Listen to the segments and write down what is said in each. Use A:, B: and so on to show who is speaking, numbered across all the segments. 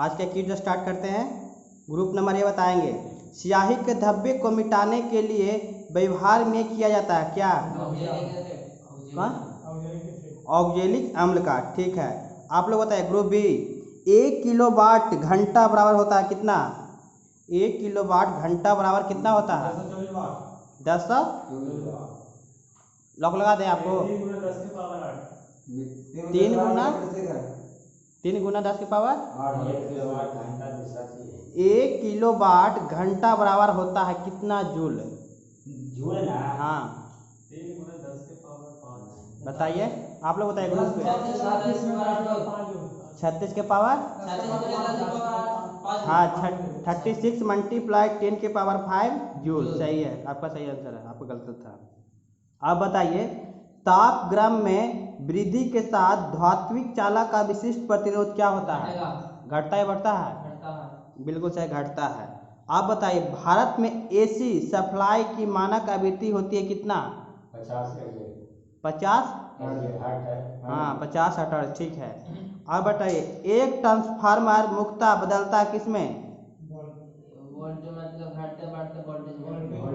A: आज का quiz start करते हैं। ग्रुप नंबर ए बताएंगे, स्याही के धब्बे को मिटाने के लिए व्यवहार में किया जाता है क्या? ऑक्जेलिक अम्ल का। ठीक है, आप लोग बताएं। ग्रुप बी, 1 किलोवाट घंटा बराबर होता है कितना? 1 किलोवाट घंटा बराबर कितना होता है? 10 लॉक लगा दें आपको। 3 गुना 10 की पावर 1 किलोवाट घंटा बराबर होता है कितना जूल? हाँ बताइए, आप लोग बताइए। ग्रुप पे 36 के पावर, हाँ 36 मल्टीप्लाई 10 के पावर 5 जूल। सही है, आपका सही आंसर है, आपका गलत था। आप बताइए, तापक्रम में वृद्धि के साथ धात्विक चालक का विशिष्ट प्रतिरोध क्या होता है? घटता है बढ़ता है? बिल्कुल सही, घटता है। आप बताइए, भारत में एसी सप्लाई की मानक आवृत्ति होती है कितना? 50? हाँ 50 हर्ट्ज। ठीक है। आप बताइए, एक ट्रांसफार्मर मुख्यतः बदलता है किसमें?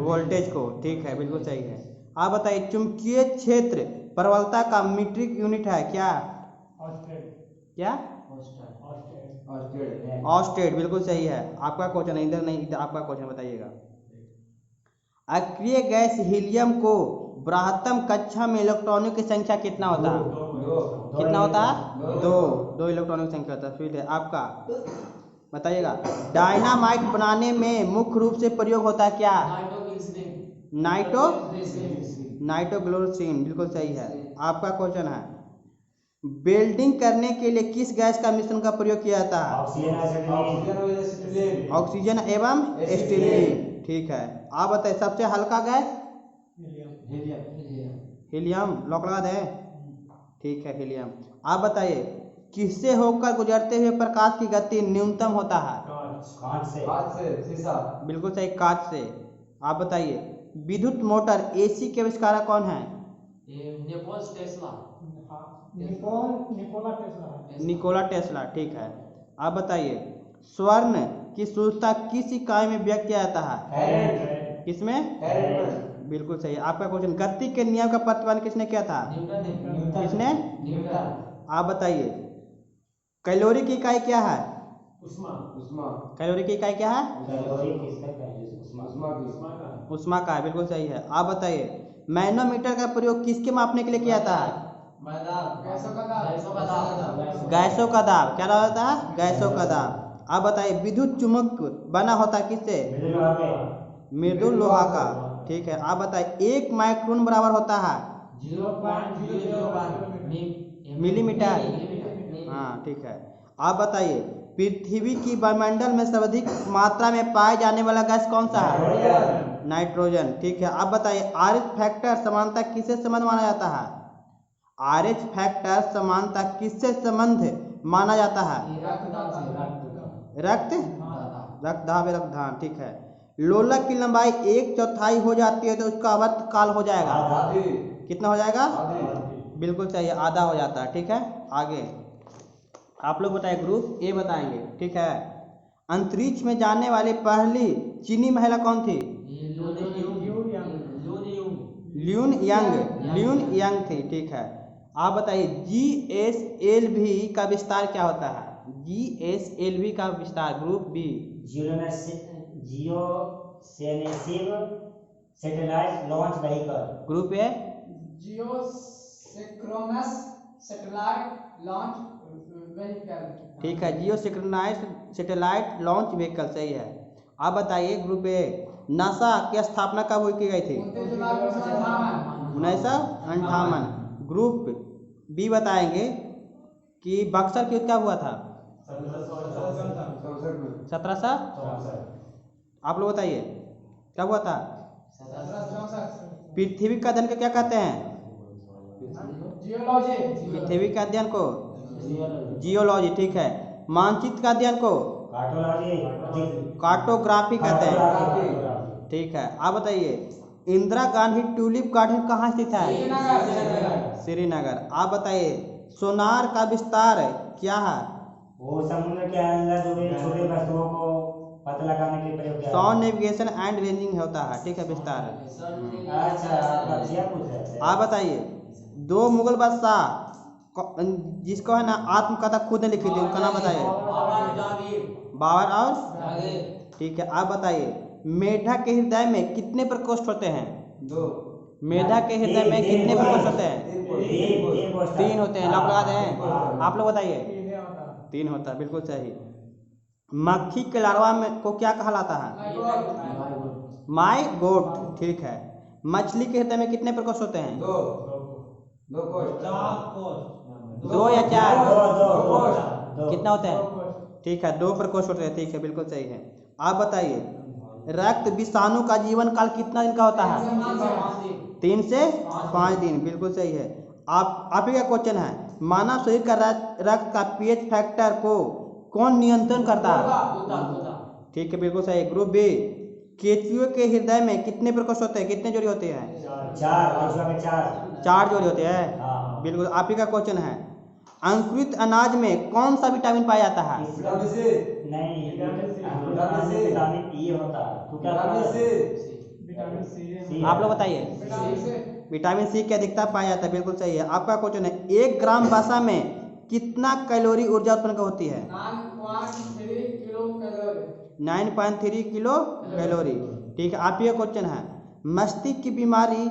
A: वोल्टेज को। ठीक है, बिल्कुल सही है। आप बताइए, चुंबकीय क्षेत्र प्रबलता का मीट्रिक यूनिट है क्या? क्या? ऑस्टेड। बिल्कुल सही है, आपका क्वेश्चन। इधर नहीं, इधर आपका क्वेश्चन बताइएगा। अक्रिय गैस हीलियम को बृहत्तम कक्षा में इलेक्ट्रॉनों की संख्या कितना होता है? कितना होता है? दो इलेक्ट्रॉनों की संख्या होता है। फिर आपका बताइएगा, डायनामाइट बनाने में मुख्य रूप से प्रयोग होता है क्या? नाइट्रोग्लिसरीन। बिल्कुल सही है, आपका क्वेश्चन है, वेल्डिंग करने के लिए किस गैस का मिश्रण का प्रयोग किया जाता है? ऑक्सीजन एवं एसिटिलीन। ठीक है। आप बताइए, सबसे हल्का गैस? हीलियम। लॉक लगा दें? ठीक है, हीलियम। आप बताइए, किससे होकर गुजरते हुए प्रकाश की गति न्यूनतम होता है? कांच से। बिल्कुल सही, कांच से। आप बताइए, विद्युत मोटर एसी के आविष्कारक कौन है? Nikola Tesla. ठीक है। आप बताइए, स्वर्ण की शुद्धता किस इकाई में व्यक्त किया जाता है? किसमें? बिल्कुल सही। आपका क्वेश्चन, गति के नियम का प्रतिपादन किसने किया था? किसने? आप बताइए, कैलोरी की इकाई क्या है? कैलोरी की इकाई क्या है? उष्मा का है। बिल्कुल सही है। आप बताइए, मैनोमीटर का प्रयोग किसके मापने के लिए किया जाता है? गैसों का दाब। क्या होता है? गैसों का दाब। आप बताइए, विद्युत चुम्बक बना होता है किससे? मृदुल लोहा का। ठीक है। आप बताइए, 1 माइक्रोन बराबर होता है? 0.001 मिलीमीटर। हाँ ठीक है। आप बताइए, पृथ्वी की वायुमंडल में सर्वाधिक मात्रा में पाए जाने वाला गैस कौन सा है? नाइट्रोजन। ठीक है। आप बताइए, RH फैक्टर समानता किससे संबंध माना जाता है? RH फैक्टर समानता किससे संबंध माना जाता है? रक्तदाब। ठीक है। लोलक की लंबाई 1/4 हो जाती है तो उसका आवर्त काल हो जाएगा? कितना हो जाएगा? बिल्कुल सही है, आधा हो जाता है। ठीक है। आगे आप लोग बताइए, ग्रुप ए बताएंगे। ठीक है। अंतरिक्ष में जाने वाली पहली चीनी महिला कौन थी? ल्यून यंग थी। ठीक है। आप बताइए, GSLV का विस्तार क्या होता है? GSLV का विस्तार। Group B, geosynchronous satellite launch vehicle. Group A, geosynchronous satellite launch vehicle. ठीक है, जियोसिंक्रोनाइज्ड सैटेलाइट लॉन्च व्हीकल। सही है। आप बताइए, ग्रुप ए, नासा की स्थापना कब की गई थी? 1958। ग्रुप बी बताएंगे कि बक्सर युद्ध कब हुआ था? 1700। आप लोग बताइए, कब हुआ था? 1764। पृथ्वी का अध्ययन को क्या कहते हैं? जियोलॉजी। पृथ्वी के अध्ययन को जियोलॉजी। ठीक है। मानचित्र का अध्ययन को कार्टोग्राफी कहते हैं। ठीक है। आप बताइए, इंदिरा गांधी ट्यूलिप गार्डन कहाँ स्थित है? श्रीनगर। आप बताइए, सोनार का विस्तार क्या है?
B: वो समुद्र के अंदर जुड़ी छोटी वस्तुओं को पता लगाने के प्रयोग किया
A: साउंड नेविगेशन एंड रेंजिंग होता है, ठीक है, विस्तार।
B: अच्छा, बच्चियाँ पूछ रहे थे।
A: आप बताइए, दो मुगल बादशाह जिसको है ना आत्मकथा खुद ने लिखी थी, उनका नाम बताइए। बाबर और, ठीक है। आप बताइए, मेढक के हृदय में कितने प्रकोष्ठ होते हैं? मेढक के हृदय में कितने प्रकोष्ठ होते हैं? 3 होते हैं। लॉक लगा दें? आप लोग बताइए। 3 होता है, बिल्कुल सही। मक्खी के लार्वा में को क्या कहलाता है? माई गोट, ठीक है। मछली के हृदय में कितने प्रकोष्ठ होते हैं? 2 या 4? कितना होते हैं? ठीक है, 2 प्रकोष्ठ होते हैं, ठीक है, बिल्कुल सही है। आप बताइए, रक्त विषाणु का जीवन काल कितना दिन का होता है? 3 से 5 दिन, बिल्कुल सही है। आप ही का क्वेश्चन है, मानव शरीर का रक्त का पीएच फैक्टर को कौन नियंत्रण करता है? ठीक है, बिल्कुल सही। ग्रुप बी, केचुए के हृदय में कितने प्रकोष्ठ होते हैं? कितने जोड़ी होते हैं? 4 जोड़ी होते हैं, बिल्कुल। आप ही का क्वेश्चन है, अंकुरित अनाज में कौन सा विटामिन पाया जाता है?
B: नहीं, विटामिन ई होता है। तो क्या
A: आप लोग बताइए। विटामिन सी की अधिकता पाया जाता है, बिल्कुल सही है। आपका क्वेश्चन है, 1 ग्राम वसा में कितना कैलोरी ऊर्जा उत्पन्न होती है? 9.3 किलो कैलोरी, ठीक है। आप ये क्वेश्चन है, मस्तिष्क की बीमारी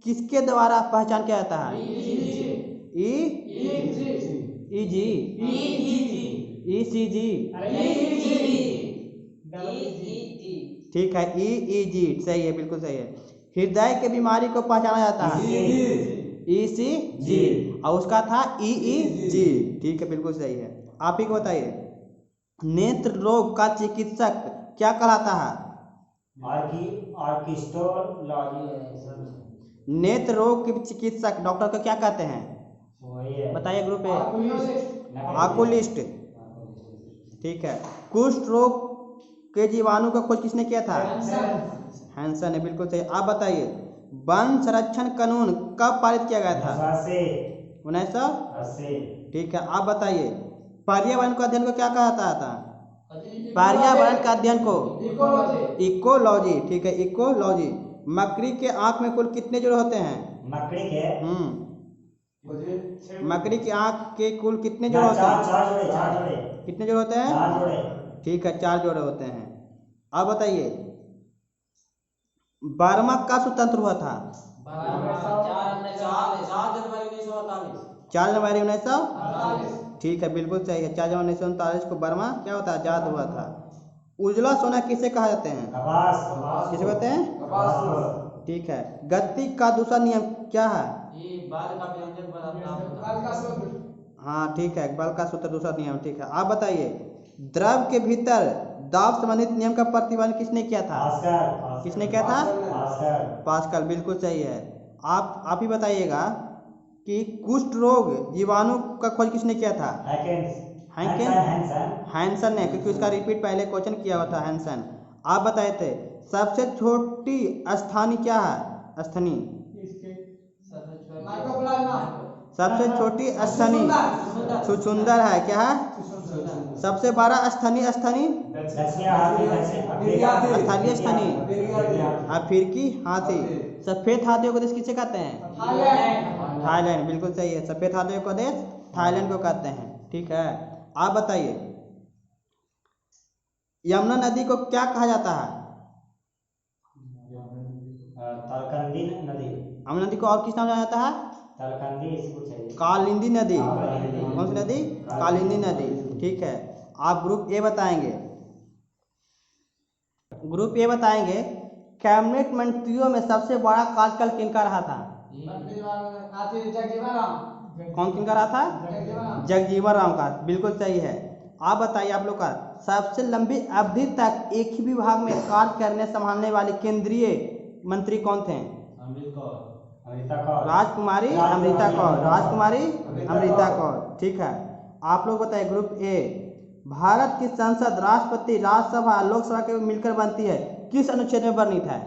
A: किसके द्वारा पहचान किया जाता है? ईजी, ईसीजी, ठीक है, ईईजी, सही है, बिल्कुल सही है। हृदय के बीमारी को पहचाना जाता है ईसीजी, और उसका था ईईजी, ठीक है, बिल्कुल सही है। आप ही को बताइए, नेत्र रोग का चिकित्सक क्या कहलाता है? नेत्र रोग के चिकित्सक डॉक्टर को क्या कहते हैं? बताइए ग्रुप ए। आकुलिस्ट, ठीक है। कुष्ठ रोग के जीवाणु का खोज किसने किया था? हैंसन है, बिल्कुल सही। आप बताइए, वन संरक्षण कानून कब पारित किया गया था? 1980, ठीक है। आप बताइए, पर्यावरण का अध्ययन को क्या कहा था? पर्यावरण का अध्ययन को इकोलॉजी, ठीक है, इकोलॉजी। मकड़ी के आंख में कुल कितने जोड़े होते हैं? मकड़ी की आंख के कुल कितने जोड़े होते हैं?
B: 4 जोड़े।
A: कितने जोड़े होते हैं?
B: 4 जोड़े,
A: ठीक है, 4 जोड़े होते हैं। अब बताइए, बर्मा कब स्वतंत्र हुआ था? 4 जनवरी 1948, ठीक है, बिल्कुल सही है। 4 जनवरी 1939 को बर्मा क्या होता है? आजाद हुआ था। उजला सोना किसे कहा जाते हैं? किसे कहते हैं? ठीक है। गति का दूसरा नियम क्या है? हाँ, ठीक है, बल का सूत्र दूसरा नियम, ठीक है। आप बताइए, द्रव के भीतर दाब संबंधित नियम का प्रतिपादन किसने किया था? किसने किया था? पास्कल, बिल्कुल सही है। आप ही बताइएगा कि कुष्ठ रोग जीवाणु का खोज किसने किया था? हैंसन ने, क्योंकि उसका रिपीट पहले क्वेश्चन किया हुआ था, हैंसन। आप बताए थे, सबसे छोटी स्थानी क्या है? स्थनी, सबसे छोटी स्थनी छुछुंदर है, क्या है? सबसे बड़ा स्थनीय स्थनीय स्थलीय स्थनी अफ्रीकी हाथी। सफेद हाथियों को देश किसे कहते हैं? थाईलैंड, बिल्कुल सही है। सफेद हाथियों को देश थाईलैंड को कहते हैं, ठीक है। आप बताइए, यमुना नदी को क्या कहा जाता है?
B: तलकंदी नदी।
A: यमुना नदी को और किस नाम जाना जाता है? कालिंदी नदी। कौन सी नदी? कालिंदी नदी, ठीक है। आप ग्रुप ए बताएंगे। ग्रुप ए बताएंगे, कैबिनेट मंत्रियों में सबसे बड़ा कार्यकाल किनका रहा था? कौन किनका रहा था? जगजीवन राम का, बिल्कुल सही है। आप बताइए, आप लोग का सबसे लंबी अवधि तक एक ही विभाग में कार्य करने संभालने वाले केंद्रीय मंत्री कौन थे? राजकुमारी अमृता कौर, राजकुमारी अमृता कौर, ठीक है। आप लोग बताइए, ग्रुप ए, भारत की संसद राष्ट्रपति, राज्यसभा, लोकसभा के मिलकर बनती है, किस अनुच्छेद में वर्णित है?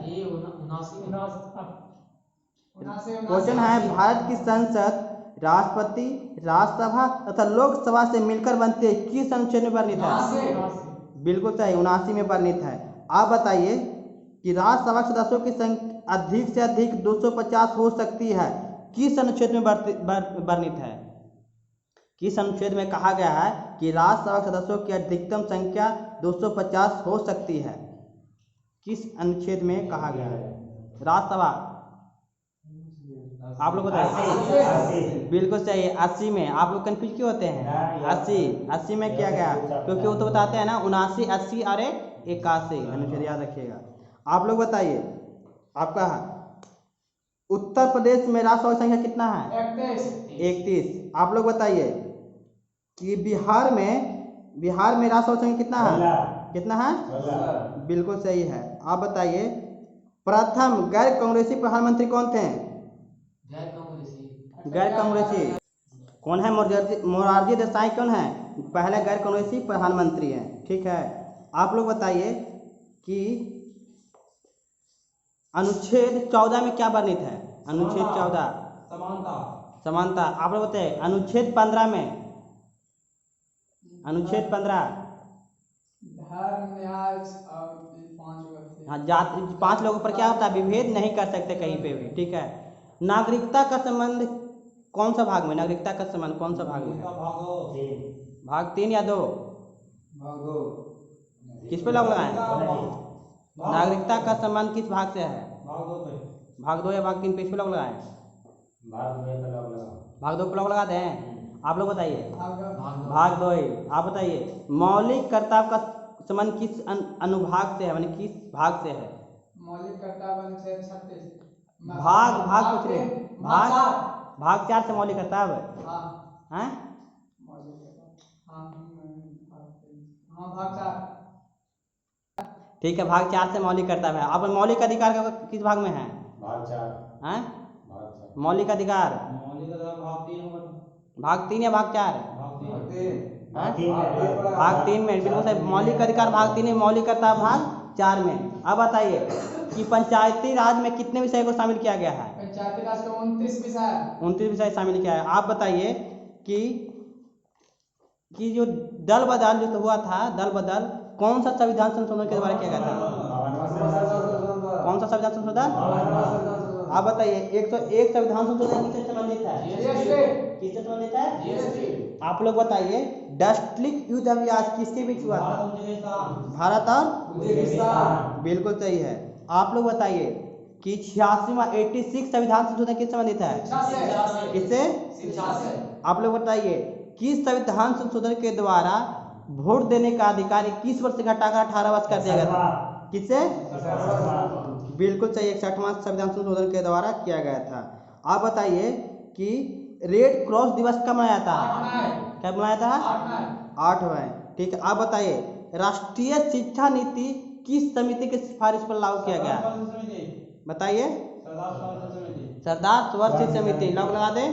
A: क्वेश्चन है, भारत की संसद राष्ट्रपति, राज्यसभा तथा लोकसभा से मिलकर बनती है किस अनुच्छेद में वर्णित है? बिल्कुल सही, 79 में वर्णित है। आप बताइए कि राज्यसभा के सदस्यों की संख्या अधिक से अधिक 250 हो सकती है, किस अनुच्छेद में वर्णित है? किस अनुच्छेद में कहा गया है कि राज्यसभा के सदस्यों की अधिकतम संख्या 250 हो सकती है? किस अनुच्छेद में कहा गया है? राज्यसभा आप लोग बताइए। बिल्कुल सही, 80 में। आप लोग कंफ्यूज क्यों होते हैं? 80 में किया गया, क्योंकि वो तो बताते हैं ना 79, 80 और 81 अनुच्छेद याद रखिएगा। आप लोग बताइए, आपका उत्तर प्रदेश में राज्यसभा संख्या कितना है? 31। आप लोग बताइए कि बिहार में राज्यसभा संख्या कितना है? बिल्कुल सही है। आप बताइए प्रथम गैर कांग्रेसी प्रधानमंत्री कौन थे? गैर कांग्रेसी कौन है? मोरारजी देसाई कौन है? पहले गैर कांग्रेसी प्रधानमंत्री हैं। ठीक है। आप लोग बताइए कि अनुच्छेद 14 में क्या वर्णित है? अनुच्छेद 14 समानता। आप लोग बताइए अनुच्छेद 15 में, अनुच्छेद 15 हाँ, जाति 5 लोगों पर क्या होता है? विभेद नहीं कर सकते कहीं पे भी। ठीक है। नागरिकता का संबंध कौन सा भाग में? नागरिकता का संबंध कौन सा भाग में है? भाग 3 या 2? किस पे लोग लगाए? नागरिकता का संबंध किस भाग से है? भाग 2 या भाग 3 पे? इस पे लोग लगाए? भाग 2 पे लोग लगाते हैं। आप लोग बताइए। भाग 2। आप बताइए मौलिक कर्तव्य का संबंध किस अनुभाग से है, माने किस भाग से है?
C: मौलिक कर्तव्य अनुच्छेद 36।
A: भाग पूछ रहे हैं। भाग 4 से मौलिक कर्तव्य हैं?
C: मौलिक कर्तव्य हाँ भाग 4।
A: ठीक है, भाग 4 से मौलिक कर्तव्य है। अब मौलिक अधिकार का किस भाग में है?
B: भाग 4
A: हैं? मौलिक अधिकार भाग 3 या भाग 4? भाग 3 में। बिल्कुल सही, मौलिक अधिकार भाग 3 में, मौलिक कर्तव्य भाग 4 में। अब बताइए कि पंचायती राज में कितने विषय को शामिल किया गया है?
C: पंचायती राज का 29 विषय
A: 29 विषय शामिल किया है। आप बताइए कि जो दल बदल जो हुआ था, दल बदल कौन सा संविधान संशोधन के द्वारा किया गया था? कौन सा संविधान संशोधन? आप बताइए 101 संविधान संशोधन किससे संबंधित है? किससे संबंधित है? आप लोग बताइए डस्टलिक युद्ध अभ्यास किसके बीच हुआ था? भारत और? बिल्कुल सही है। आप लोग बताइए कि 86वां 86 संविधान संशोधन किससे संबंधित है? किससे? आप लोग बताइए किस संविधान संशोधन के द्वारा वोट देने का अधिकार 21 वर्ष से घटाकर 18 वर्ष कर दिया गया था? किससे? बिल्कुल सही, 61वां संविधान संशोधन के द्वारा किया गया था। आप बताइए कि रेड क्रॉस दिवस कब मनाया था? कब मनाया था? 8वां। ठीक है। आप बताइए राष्ट्रीय शिक्षा नीति किस समिति की सिफारिश पर लागू किया गया? बताइए। सरदार सरोवर समिति। लोग लगा दे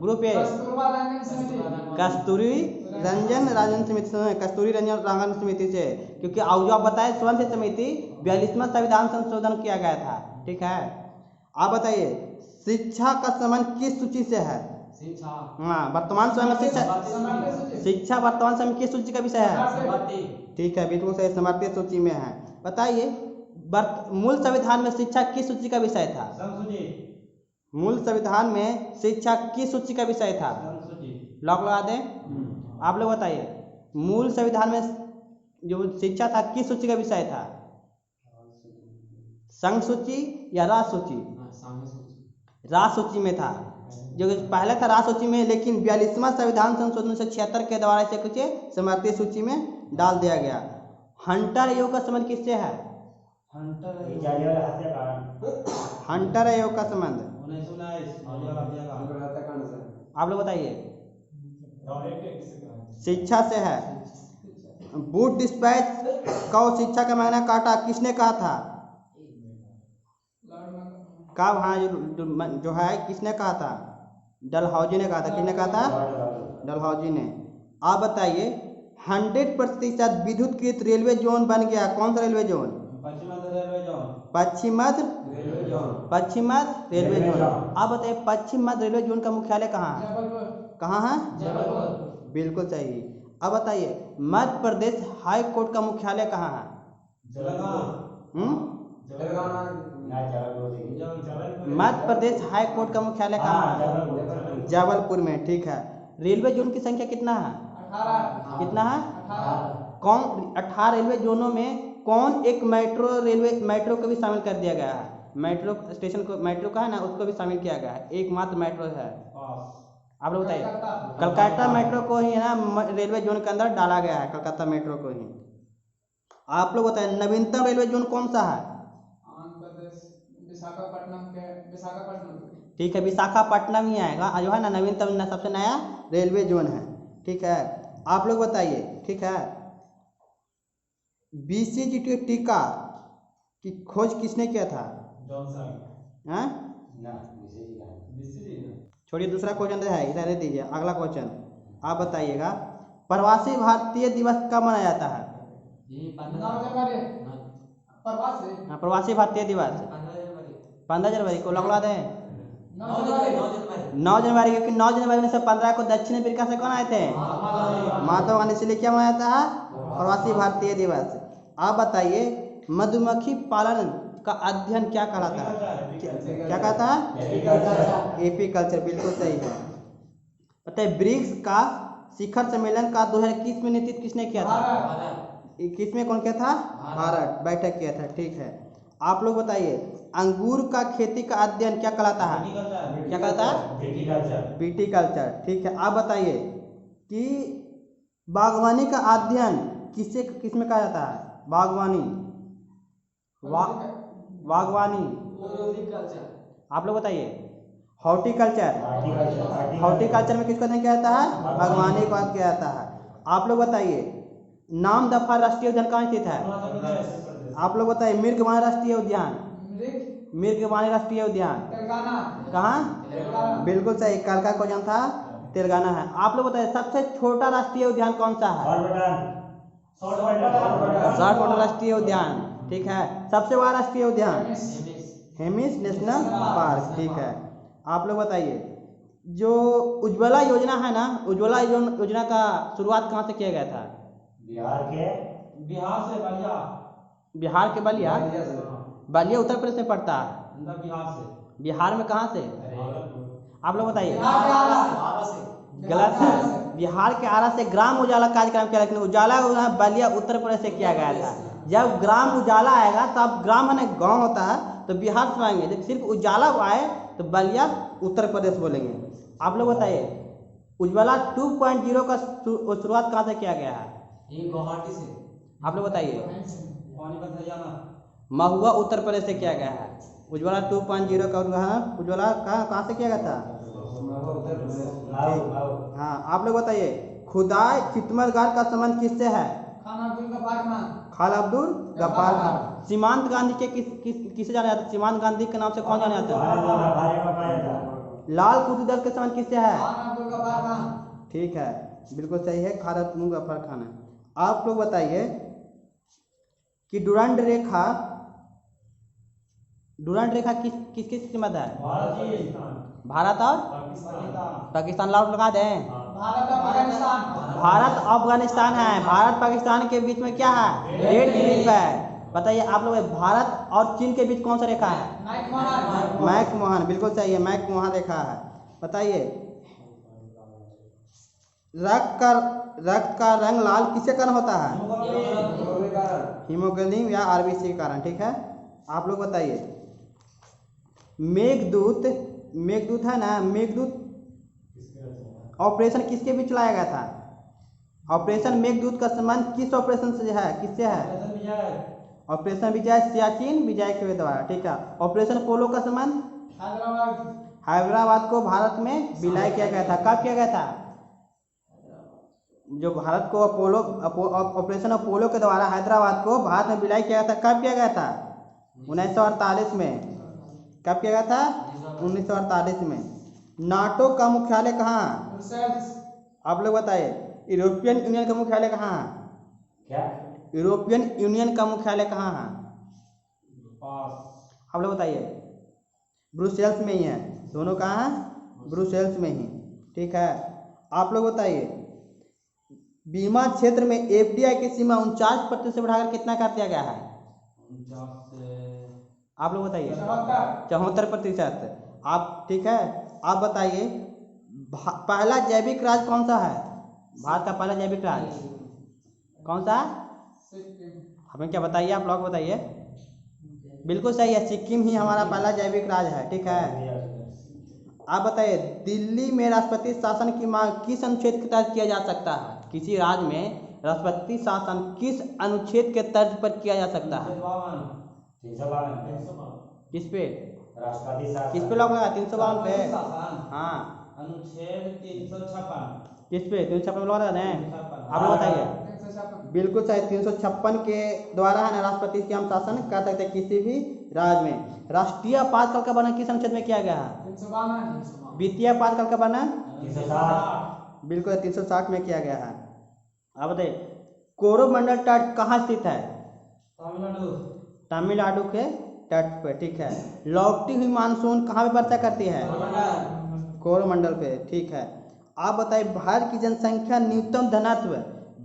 A: ग्रुप ए। कस्तूरी रंजन राजन समिति से, कस्तूरी रंजन राजन समिति से, क्योंकि जो आप बताए स्वर्ण समिति 42वां संविधान संशोधन किया गया था। ठीक है। आप बताइए शिक्षा का संबंध किस सूची से है? हाँ, वर्तमान समय में शिक्षा वर्तमान समय किस सूची का विषय है? ठीक है, बिल्कुल सही, समर्थित सूची में है। बताइए मूल संविधान में शिक्षा किस सूची का विषय था? मूल संविधान में शिक्षा किस सूची का विषय था? लॉक लगा दें। आप लोग बताइए मूल संविधान में जो शिक्षा था किस सूची का विषय था? संघ सूची या राज सूची? राज सूची में था, जो पहले था राज सूची में, लेकिन 42वां संविधान संशोधन 1976 के द्वारा इसे कुछ समर्थित सूची में डाल दिया गया। हंटर आयोग का संबंध किससे है? हंटर आयोग का संबंध आप लोग बताइए। शिक्षा से है। बूट डिस्पैच का शिक्षा का मायना काटा किसने कहा था? कब? हाँ, जो है किसने कहा था? डलहौजी ने कहा था। किसने कहा था? डलहौजी ने। आप बताइए 100% विद्युतीकृत रेलवे जोन बन गया, कौन सा रेलवे जोन? पश्चिम मध्य पश्चिम मध्य रेलवे जोन। आप बताइए पश्चिम मध्य रेलवे जोन का मुख्यालय कहाँ है?
C: जबलपुर।
A: कहाँ है?
C: जबलपुर।
A: बिल्कुल सही। अब बताइए मध्य प्रदेश हाई कोर्ट का मुख्यालय कहाँ है? मध्य प्रदेश हाई कोर्ट का मुख्यालय कहाँ है? जबलपुर में। ठीक है। रेलवे जोन की संख्या कितना है?
C: 18।
A: कितना है?
C: 18।
A: कौन 18 रेलवे जोनों में कौन एक मेट्रो को भी शामिल कर दिया गया है? मेट्रो स्टेशन को, मेट्रो का है ना, उसको भी शामिल किया गया है। एकमात्र मेट्रो है। आप लोग बताइए। कलकत्ता मेट्रो को ही है ना रेलवे जोन के अंदर डाला गया है, कलकत्ता मेट्रो को ही। आप लोग बताइए नवीनतम रेलवे जोन कौन सा है?
C: आंध्र प्रदेश विशाखापट्टनम।
A: ठीक है, विशाखापट्टनम ही आएगा जो है ना नवीनतम सबसे नया रेलवे जोन है। ठीक है। आप लोग बताइए। ठीक है। BCG टीका की खोज किसने किया था? हाँ? छोड़िए, दूसरा क्वेश्चन है इधर दे दीजिए। अगला क्वेश्चन आप बताइएगा। प्रवासी भारतीय दिवस कब मनाया जाता है?
C: 9 जनवरी। प्रवासी।
A: हाँ, प्रवासी भारतीय दिवस 15 जनवरी को लगवा दें।
C: 9 जनवरी।
A: 9 जनवरी, क्योंकि 9 जनवरी में से 15 को दक्षिण अफ्रीका से कौन आए थे? महात्मा गांधी। इसलिए क्या मनाया जाता है? प्रवासी भारतीय दिवस। आप बताइए मधुमक्खी पालन का अध्ययन क्या कहलाता है? क्या कहता है? एपीकल्चर। बिल्कुल सही है। बताइए ब्रिक्स का शिखर सम्मेलन का 2021 में नेतृत्व किसने किया था? किस में कौन किया था? भारत बैठक किया था। ठीक है। आप लोग बताइए अंगूर का खेती का अध्ययन क्या कहलाता है? क्या कहलाता है? विटीकल्चर। ठीक है। आप बताइए कि बागवानी का अध्ययन किस में कहा जाता है? बागवानी। बागवानी। आप लोग बताइए। हॉर्टिकल्चर। हॉर्टिकल्चर में किसका अध्ययन किया जाता है? बागवानी का किया जाता है। आप लोग बताइए नामदफा राष्ट्रीय उद्यान कहाँ स्थित है? आप लोग बताइए मिर्गवानी राष्ट्रीय उद्यान। मिर्गवानी राष्ट्रीय उद्यान कहाँ? बिल्कुल सही। कल का क्वेश्चन था तेलंगाना है। आप लोग बताइए सबसे छोटा राष्ट्रीय उद्यान कौन सा है? शॉर्ट वाटर राष्ट्रीय उद्यान। ठीक है। सबसे बड़ा राष्ट्रीय उद्यान हेमिस नेशनल पार्क। ठीक है। आप लोग बताइए जो उज्ज्वला योजना है ना, उज्ज्वला योजना का शुरुआत कहाँ से किया गया था? बिहार के बलिया। बलिया उत्तर प्रदेश में पड़ता है। बिहार में कहाँ से? आप लोग बताइए। गलत है। बिहार के आरा से ग्राम उजाला कार्यक्रम किया, लेकिन उजाला बलिया उत्तर प्रदेश से किया गया था। जब ग्राम उजाला आएगा तब ग्राम है ना गाँव होता है तो बिहार से आएंगे, जब सिर्फ उजाला आए तो बलिया उत्तर प्रदेश बोलेंगे। आप लोग बताइए उज्ज्वला 2.0 का शुरुआत कहाँ से किया गया है? गुवाहाटी से। आप लोग बताइए। महुआ उत्तर प्रदेश से किया गया है। उज्ज्वला 2.0 का उज्ज्वला कहाँ से किया गया था? हाँ। आप लोग बताइए खुदाई खिदमतगार का संबंध किससे है? खान अब्दुल गफ्फार खान। सीमांत गांधी के किसे जाना जाता है? सीमांत गांधी के नाम से कौन जाना जाता है? लाल कुर्ती दल के संबंध किससे है? ठीक है, बिल्कुल सही है। खान अब्दुल गफ्फार खान है। आप लोग बताइए कि डुरंड रेखा किसके मध्य है? भारत और पाकिस्तान। लाउड लगा दें। भारत अफगानिस्तान है। भारत पाकिस्तान के बीच में क्या है? रेड क्लिफ है। बताइए आप लोग भारत और चीन के बीच कौन सा रेखा है? मैक मोहन। बिल्कुल सही है, मैक मोहन रेखा है। बताइए रक्त का रंग लाल किसके कारण होता है? हीमोग्लोबिन या आरबीसी के कारण। ठीक है। आप लोग बताइए मेघदूत है ना, मेघदूत ऑपरेशन किसके बीच चलाया गया था? ऑपरेशन मेघदूत का संबंध किस ऑपरेशन से है? किससे है? ऑपरेशन विजय, सियाचिन विजय के द्वारा। ठीक है। ऑपरेशन पोलो का संबंध हैदराबाद को भारत में विलय किया गया था। कब किया गया था? जो भारत को ऑपरेशन अपोलो के द्वारा हैदराबाद को भारत में विलय किया गया था। कब किया गया था? 1948 में। कब किया गया था? 1948 में। नाटो का मुख्यालय कहाँ है? आप लोग बताइए यूरोपियन यूनियन का मुख्यालय कहाँ है? क्या? यूरोपियन यूनियन का मुख्यालय कहाँ है? आप लोग बताइए। ब्रुसेल्स में ही है, दोनों कहाँ हैं? ब्रुसेल्स में ही। ठीक है, आप लोग बताइए बीमा क्षेत्र में एफडीआई की सीमा 49% से बढ़ाकर कितना कर दिया गया है?
C: 49 से
A: आप लोग बताइए।
C: 74।
A: 74%। आप ठीक है, आप बताइए पहला जैविक राज्य कौन सा है? भारत का पहला जैविक राज्य कौन सा है? हमें क्या बताइए, आप लोग बताइए। बिल्कुल सही है, सिक्किम ही हमारा पहला जैविक राज्य है। ठीक है, आप बताइए दिल्ली में राष्ट्रपति शासन की मांग किस अनुच्छेद के तहत किया जा सकता है? किसी राज्य में राष्ट्रपति शासन किस अनुच्छेद के तर्ज पर किया जा सकता है?
B: 352
A: किस पे?
B: राष्ट्रपति शासन
A: किस पे लॉक लगा? 352 पे।
C: शासन
A: हाँ,
C: अनुच्छेद 356।
A: किस पे? 356 पे लॉक लगा दें। आप लोग बताइए।
C: 356।
A: बिल्कुल सही, 356 के द्वारा है ना राष्ट्रपति के हम शासन कर सकते हैं किसी भी राज्य में। राष्ट्रीय आपातकाल का वर्णन किस अनुच्छेद में किया गया है?
C: 352।
A: वित्तीय आपातकाल का वर्णन
B: 360
A: बिल्कुल 360 में किया गया है। आप बताइए कोरोमंडल तट कहाँ स्थित है?
C: तमिलनाडु।
A: तमिलनाडु के तट पे। ठीक है, लौटती हुई मानसून कहाँ पे वर्षा करती है? कोरोमंडल पे। ठीक है, आप बताइए भारत की जनसंख्या न्यूनतम घनत्व,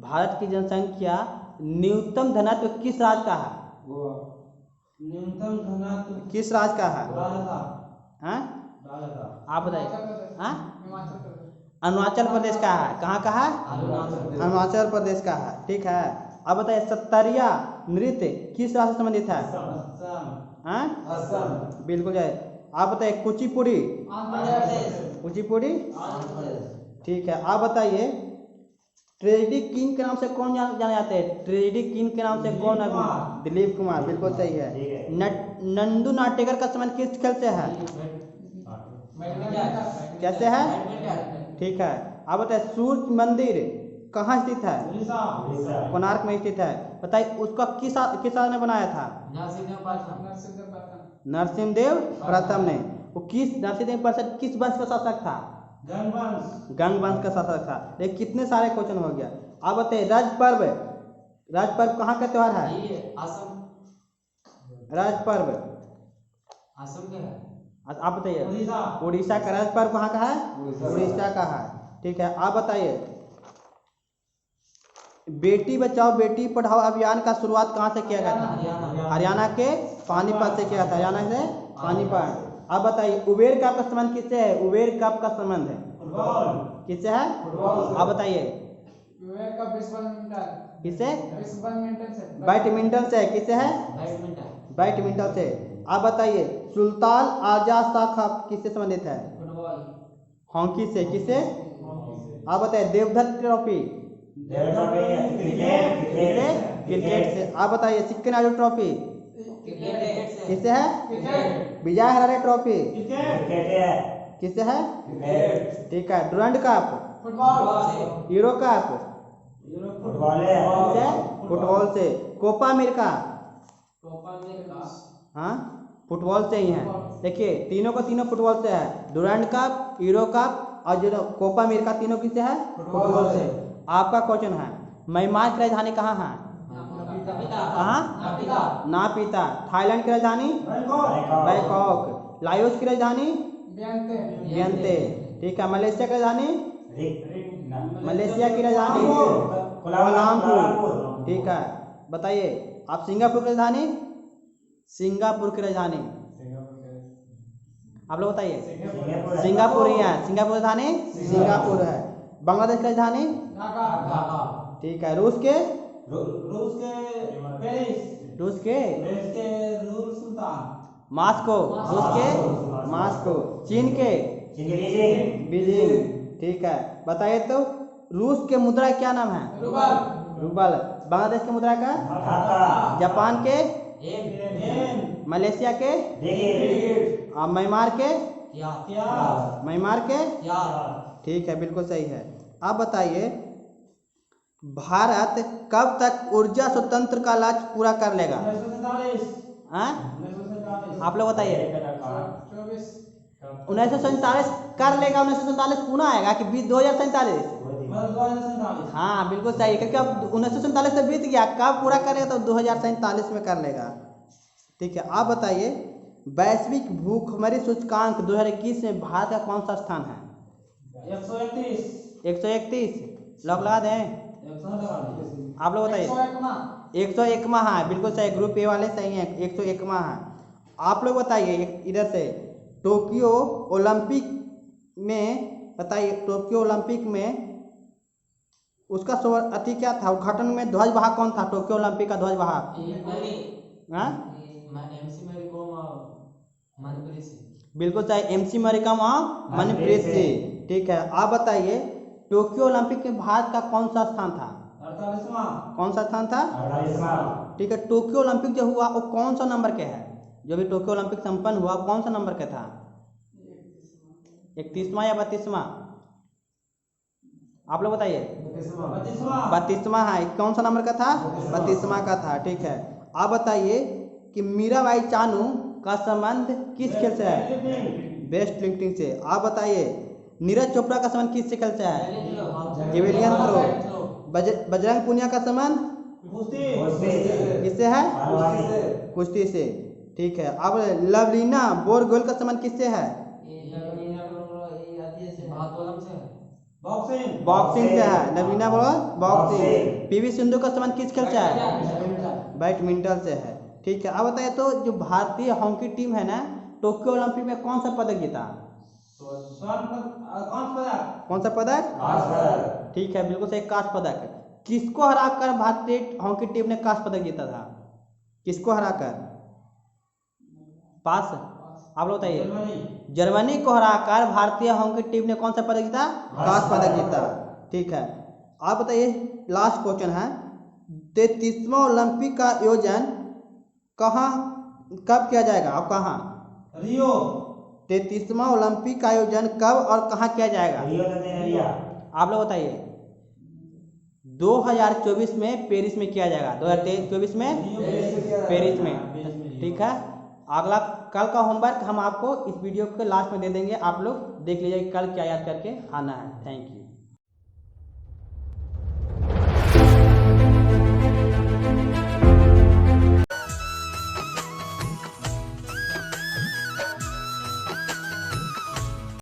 A: भारत की जनसंख्या न्यूनतम घनत्व किस राज्य का है?
C: न्यूनतम घनत्व
A: किस राज्य का है?
C: राजस्थान।
A: हाँ?
C: राजस्थान।
A: आप बताइए। हाँ?
C: हिमाचल प्रदेश।
A: अरुणाचल प्रदेश का है। कहाँ का है? अरुणाचल प्रदेश का है। ठीक है, अब बताइए सत्तरिया नृत्य किस राज्य से संबंधित है?
C: असम।
A: हाँ?
C: असम।
A: बिल्कुल है। आप बताइए कुचिपुड़ी,
C: आंध्र प्रदेश।
A: कुचिपुड़ी।
C: आंध्र प्रदेश।
A: ठीक है, आप बताइए ट्रेजेडी किंग के नाम से कौन जाने जाते हैं? ट्रेजेडी किंग के नाम से कौन है? दिलीप कुमार। बिल्कुल सही है।
B: ठीक है।
A: नंदू नाटेकर का संबंध किस खेल से है? कैसे है? ठीक है, आप बताइए सूर्य मंदिर कहाँ स्थित है?
C: उड़ीसा।
A: कोणार्क में स्थित है। बताइए उसका किस राजा ने बनाया था? नरसिंहदेव प्रथम ने। वो किस नरसिंहदेव प्रथम किस वंश का शासक था?
C: गंगवंश।
A: गंग वंश का शासक था। देखिए कितने सारे क्वेश्चन हो गया। आप बताइए राज पर्व कहाँ का त्योहार है?
C: असम।
A: राज पर्व
C: असम के है।
A: आप बताइए।
C: उड़ीसा।
A: उड़ीसा का राज पर्व कहाँ का है?
C: उड़ीसा।
A: उड़ीसा का है। ठीक है, आप बताइए बेटी बचाओ बेटी पढ़ाओ अभियान का शुरुआत कहाँ से किया गया था?
C: हरियाणा।
A: हरियाणा के पानीपत से किया था। हरियाणा से पानीपत। आप बताइए उबेर कप का संबंध किससे है? उबेर कप का संबंध है
C: फुटबॉल।
A: किससे है?
C: फुटबॉल।
A: आप बताइए
C: विवेक का विश्व बैडमिंटन।
A: किससे?
C: विश्व बैडमिंटन से।
A: बैडमिंटन से। किससे है?
C: बैडमिंटन।
A: बैडमिंटन से। आप बताइए सुल्तान आजाद शाह कप किससे संबंधित है?
C: फुटबॉल।
A: हॉकी से। किससे? आप बताइए देवधर ट्रॉफी
B: क्रिकेट
A: किससे? क्रिकेट से। आप बताइए सिक्के नायडू ट्रॉफी
C: क्रिकेट से।
A: किससे है?
C: Cricket.
A: Vijay Hazare trophy
C: cricket.
A: किससे है?
C: क्रिकेट।
A: ठीक है, डुरंड कप,
C: फुटबॉल से।
A: यूरो कप
B: फुटबॉल
A: किससे? फुटबॉल से। Copa America
C: Copa America.
A: हाँ फुटबॉल से ही है। देखिए तीनों का तीनों फुटबॉल से है। डुरंड कप, यूरो कप और जो कोपा अमेरिका तीनों किससे है? फुटबॉल से। आपका क्वेश्चन है म्यांमार की राजधानी कहाँ है? कहाँ? नापीता। थाईलैंड की राजधानी? बैंकॉक। लाओस की राजधानी? वियंते। ठीक है, मलेशिया की राजधानी? मलेशिया की राजधानी? कोलालमपुर। ठीक है, बताइए आप सिंगापुर की राजधानी? सिंगापुर की राजधानी आप लोग बताइए। सिंगापुर ही है। सिंगापुर राजधानी सिंगापुर है। बांग्लादेश की राजधानी?
C: ढाका।
A: ठीक है, रूस के?
C: रूस के पेरिस।
A: रूस के
C: रूस सुल्तान।
A: मास्को। रूस के मास्को। चीन के बीजिंग। ठीक है, बताइए तो रूस के मुद्रा क्या नाम है? रूबल। बांग्लादेश के मुद्रा का? जापान के? मलेशिया के? और म्यांमार के? म्यांमार के? ठीक है, बिल्कुल सही है। आप बताइए भारत कब तक ऊर्जा स्वतंत्र का लक्ष्य पूरा कर लेगा?
C: 1947।
A: हाँ?
C: 1947।
A: आप लोग बताइए।
C: 24।
A: 1947 कर लेगा। 1947 पुनः आएगा कि 2047?
C: 2047।
A: हाँ बिल्कुल सही, क्योंकि अब 1947 से बीत गया, कब पूरा करेगा? तो 2047 में कर लेगा। ठीक है, आप बताइए वैश्विक भूखमरी सूचकांक 2021 में भारत का कौन सा स्थान है?
C: 131
A: 131 लॉक लगा दें?
C: 141
A: आप लोग बताइए। 101वां है, बिल्कुल सही, ग्रुप ए वाले सही हैं, 101वां है। आप लोग बताइए इधर से, टोक्यो ओलंपिक में बताइए, टोक्यो ओलंपिक में उसका अति क्या था, उद्घाटन में ध्वज वाहक कौन था? टोक्यो ओलंपिक का ध्वज वाहक हाँ बिल्कुल सही, एमसी मैरीकॉम और मनप्रीत सिंह। ठीक है, आप बताइए टोक्यो ओलंपिक में भारत का कौन सा स्थान था?
C: 48वां
A: कौन सा स्थान था?
B: 48वां।
A: ठीक है, टोक्यो ओलंपिक जो हुआ वो कौन सा नंबर के है? जो भी टोक्यो ओलंपिक संपन्न हुआ कौन सा नंबर का था? 31वां या 32वां? आप लोग बताइए। 32वां है, कौन सा नंबर का था? 32वां का था। ठीक है, आप बताइए कि मीराबाई चानू का संबंध किस खेल से है? वेस्ट लिफ्टिंग से। आप बताइए नीरज चोपड़ा का संबंध किस खेल से है? Javelin throw. बजरंग पुनिया का संबंध किससे है? कुश्ती से। ठीक है, अब लवलीना बोरगोल का संबंध किससे है? बॉक्सिंग से है। लवलीना बोरगोल बॉक्सिंग। पीवी सिंधु का संबंध किस खेल से है? बैडमिंटन से है। ठीक है, अब बताइए तो जो भारतीय हॉकी टीम है ना, टोक्यो ओलंपिक में कौन सा पदक जीता? कौन सा पदक? ठीक है, बिल्कुल सही, कांस्य पदक। किसको हराकर भारतीय हॉकी टीम ने कांस्य पदक जीता था? किसको हराकर? पास आप लोग बताइए। जर्मनी को हराकर भारतीय हॉकी टीम ने कौन सा पदक जीता? कांस्य पदक जीता। ठीक है, आप बताइए, लास्ट क्वेश्चन है, 33वां ओलंपिक का आयोजन कहाँ कब किया जाएगा? आप कहाँ?
C: रियो।
A: 33वां ओलंपिक का आयोजन कब और कहाँ किया जाएगा?
B: रियो।
A: आप लोग बताइए। 2024 में पेरिस में किया जाएगा। 2024 में पेरिस में। ठीक है, अगला कल का होमवर्क हम आपको इस वीडियो के लास्ट में दे देंगे, आप लोग देख लीजिए कल क्या याद करके आना है। Thank you.